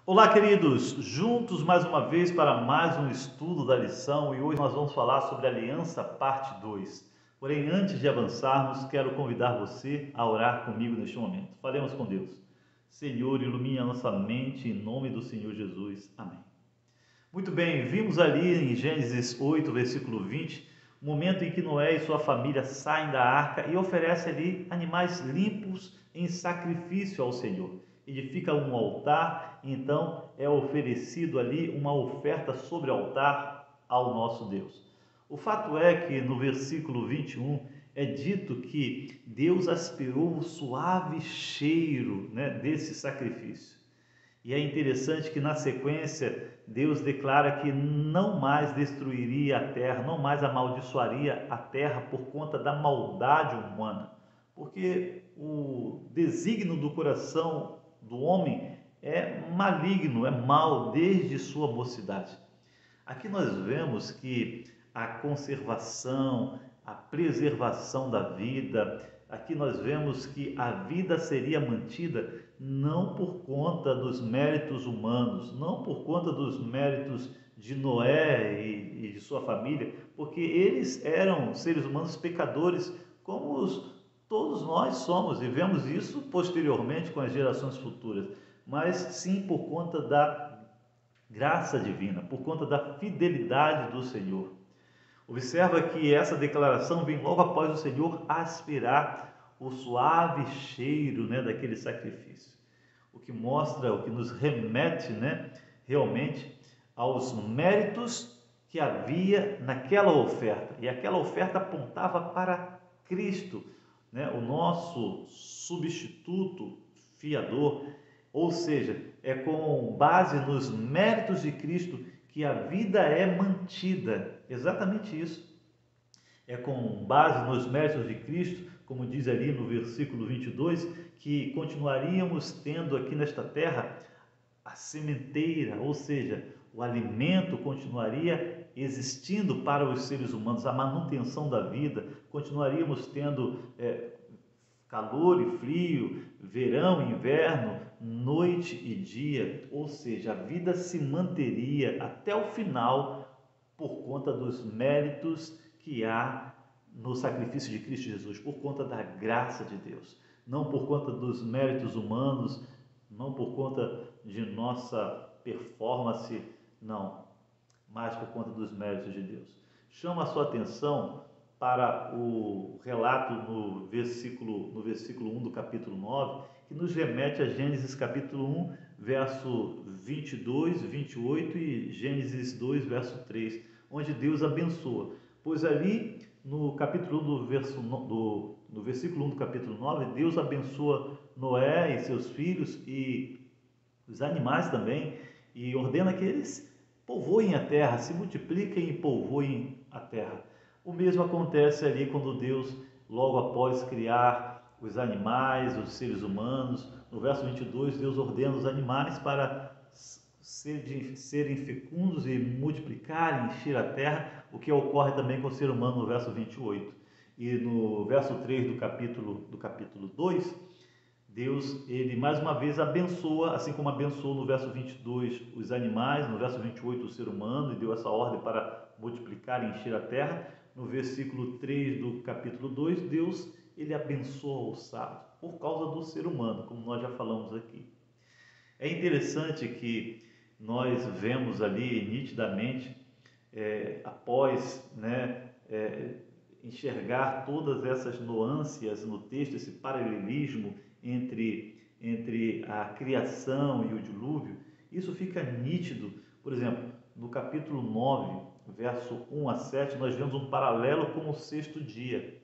Olá, queridos! Juntos mais uma vez para mais um estudo da lição e hoje nós vamos falar sobre Aliança Parte 2. Porém, antes de avançarmos, quero convidar você a orar comigo neste momento. Falemos com Deus. Senhor, ilumine a nossa mente em nome do Senhor Jesus. Amém. Muito bem, vimos ali em Gênesis 8, versículo 20, o momento em que Noé e sua família saem da arca e oferecem ali animais limpos em sacrifício ao Senhor. Edifica um altar, e então é oferecido ali uma oferta sobre o altar ao nosso Deus. O fato é que no versículo 21 é dito que Deus aspirou o suave cheiro, desse sacrifício. E é interessante que na sequência Deus declara que não mais destruiria a terra, não mais amaldiçoaria a terra por conta da maldade humana, porque o desígnio do coração do homem é maligno, é mau desde sua mocidade. Aqui nós vemos que a conservação, a preservação da vida, aqui nós vemos que a vida seria mantida não por conta dos méritos humanos, não por conta dos méritos de Noé e de sua família, porque eles eram seres humanos pecadores como todos nós somos, e vemos isso posteriormente com as gerações futuras, mas sim por conta da graça divina, por conta da fidelidade do Senhor. Observa que essa declaração vem logo após o Senhor aspirar o suave cheiro, daquele sacrifício. O que mostra, o que nos remete, realmente aos méritos que havia naquela oferta. E aquela oferta apontava para Cristo, o nosso substituto fiador. Ou seja, é com base nos méritos de Cristo que a vida é mantida. Exatamente isso. É com base nos méritos de Cristo, como diz ali no versículo 22, que continuaríamos tendo aqui nesta terra a sementeira, ou seja, o alimento continuaria existindo para os seres humanos, a manutenção da vida, continuaríamos tendo calor e frio, verão e inverno, noite e dia, ou seja, a vida se manteria até o final por conta dos méritos que há no sacrifício de Cristo Jesus, por conta da graça de Deus, não por conta dos méritos humanos, não por conta de nossa performance, não, mas por conta dos méritos de Deus. Chama a sua atenção para o relato no versículo 1 do capítulo 9, que nos remete a Gênesis capítulo 1, verso 22, 28 e Gênesis 2, verso 3, onde Deus abençoa. Pois ali no capítulo 1 no versículo 1 do capítulo 9, Deus abençoa Noé e seus filhos e os animais também, e ordena que eles povoem a terra, se multipliquem e povoem a terra. O mesmo acontece ali quando Deus, logo após criar os animais, os seres humanos, no verso 22, Deus ordena os animais para serem fecundos e multiplicarem, encher a terra, o que ocorre também com o ser humano no verso 28. E no verso 3 do capítulo 2, Deus, ele mais uma vez abençoa, assim como abençoou no verso 22 os animais, no verso 28 o ser humano, e deu essa ordem para multiplicar e encher a terra. No versículo 3 do capítulo 2, Deus, ele abençoa o sábado, por causa do ser humano, como nós já falamos aqui. É interessante que nós vemos ali nitidamente, após enxergar todas essas nuances no texto, esse paralelismo entre a criação e o dilúvio, isso fica nítido. Por exemplo, no capítulo 9, verso 1 a 7, nós vemos um paralelo com o sexto dia.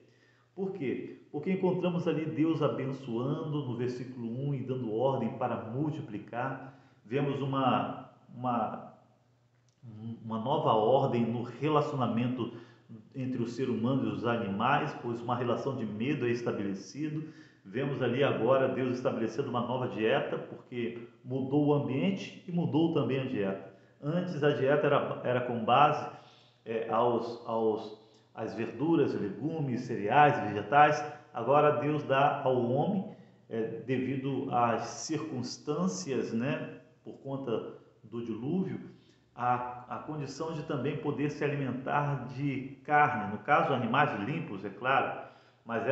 Por quê? Porque encontramos ali Deus abençoando no versículo 1 e dando ordem para multiplicar. Vemos uma nova ordem no relacionamento entre o ser humano e os animais, pois uma relação de medo é estabelecido. Vemos ali agora Deus estabelecendo uma nova dieta, porque mudou o ambiente e mudou também a dieta. Antes a dieta era com base às verduras, legumes, cereais, vegetais. Agora Deus dá ao homem, devido às circunstâncias por conta do dilúvio, a condição de também poder se alimentar de carne, no caso animais limpos, é claro, mas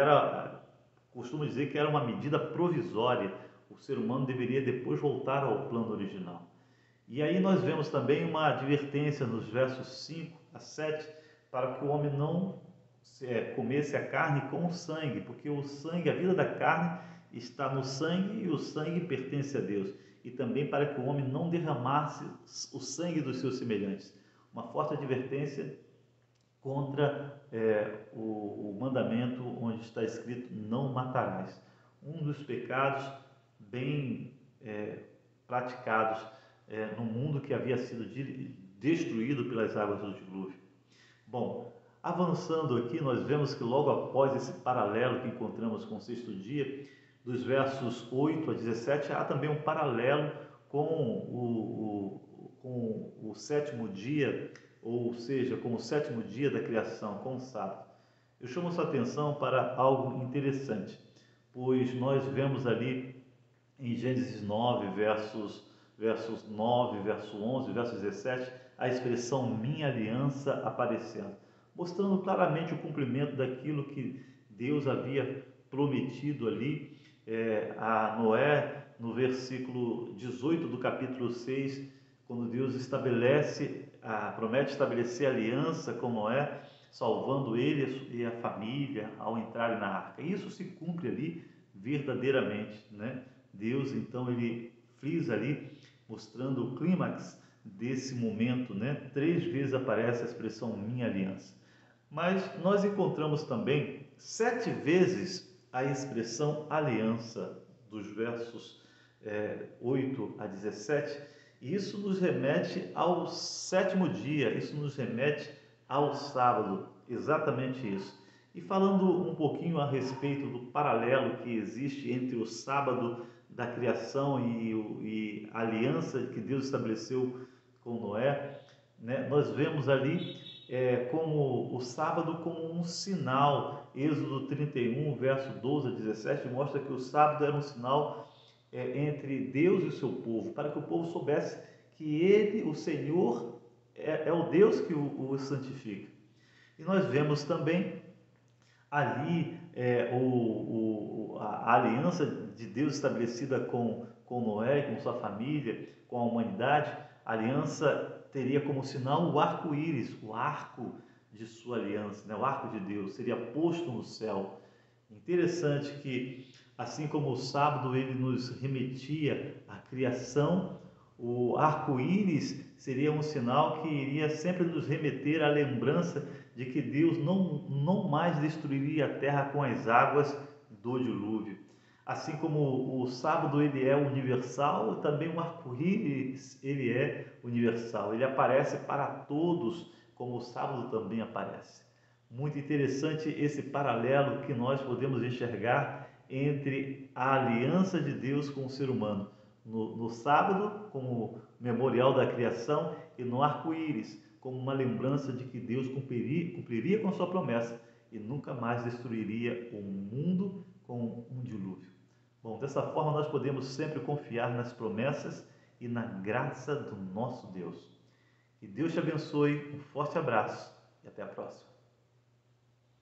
costumo dizer que era uma medida provisória. O ser humano deveria depois voltar ao plano original. E aí nós vemos também uma advertência nos versos 5 a 7, para que o homem não comesse a carne com o sangue, porque o sangue, a vida da carne está no sangue e o sangue pertence a Deus. E também para que o homem não derramasse o sangue dos seus semelhantes. Uma forte advertência contra o mandamento onde está escrito não matarás. Um dos pecados bem praticados no mundo que havia sido destruído pelas águas do dilúvio. Bom, avançando aqui, nós vemos que logo após esse paralelo que encontramos com o sexto dia, dos versos 8 a 17, há também um paralelo com o sétimo dia, ou seja, com o sétimo dia da criação, com o sábado. Eu chamo sua atenção para algo interessante, pois nós vemos ali em Gênesis 9, versos 9, verso 11, verso 17, a expressão minha aliança aparecendo, mostrando claramente o cumprimento daquilo que Deus havia prometido ali a Noé, no versículo 18 do capítulo 6, quando Deus promete estabelecer aliança com Noé, salvando ele e a família ao entrarem na arca. Isso se cumpre ali verdadeiramente, né? Deus, então, ele frisa ali, mostrando o clímax desse momento, né? 3 vezes aparece a expressão minha aliança. Mas nós encontramos também 7 vezes a expressão aliança, dos versos 8 a 17, e isso nos remete ao sétimo dia, isso nos remete ao sábado, exatamente isso. E falando um pouquinho a respeito do paralelo que existe entre o sábado da criação e a aliança que Deus estabeleceu com Noé, né? Nós vemos ali como o sábado como um sinal. Êxodo 31, verso 12 a 17, mostra que o sábado era um sinal entre Deus e o seu povo, para que o povo soubesse que Ele, o Senhor, é o Deus que o santifica. E nós vemos também ali a aliança de Deus estabelecida com Noé, com sua família, com a humanidade. A aliança teria como sinal o arco-íris, o arco de sua aliança, né? O arco de Deus seria posto no céu. Interessante que, assim como o sábado ele nos remetia à criação, o arco-íris seria um sinal que iria sempre nos remeter à lembrança de que Deus não mais destruiria a terra com as águas do dilúvio. Assim como o sábado ele é universal, também o arco-íris ele é universal. Ele aparece para todos, como o sábado também aparece. Muito interessante esse paralelo que nós podemos enxergar entre a aliança de Deus com o ser humano. No sábado, como memorial da criação, e no arco-íris, como uma lembrança de que Deus cumpriria com sua promessa e nunca mais destruiria o mundo com um dilúvio. Bom, dessa forma nós podemos sempre confiar nas promessas e na graça do nosso Deus. Que Deus te abençoe, um forte abraço e até a próxima.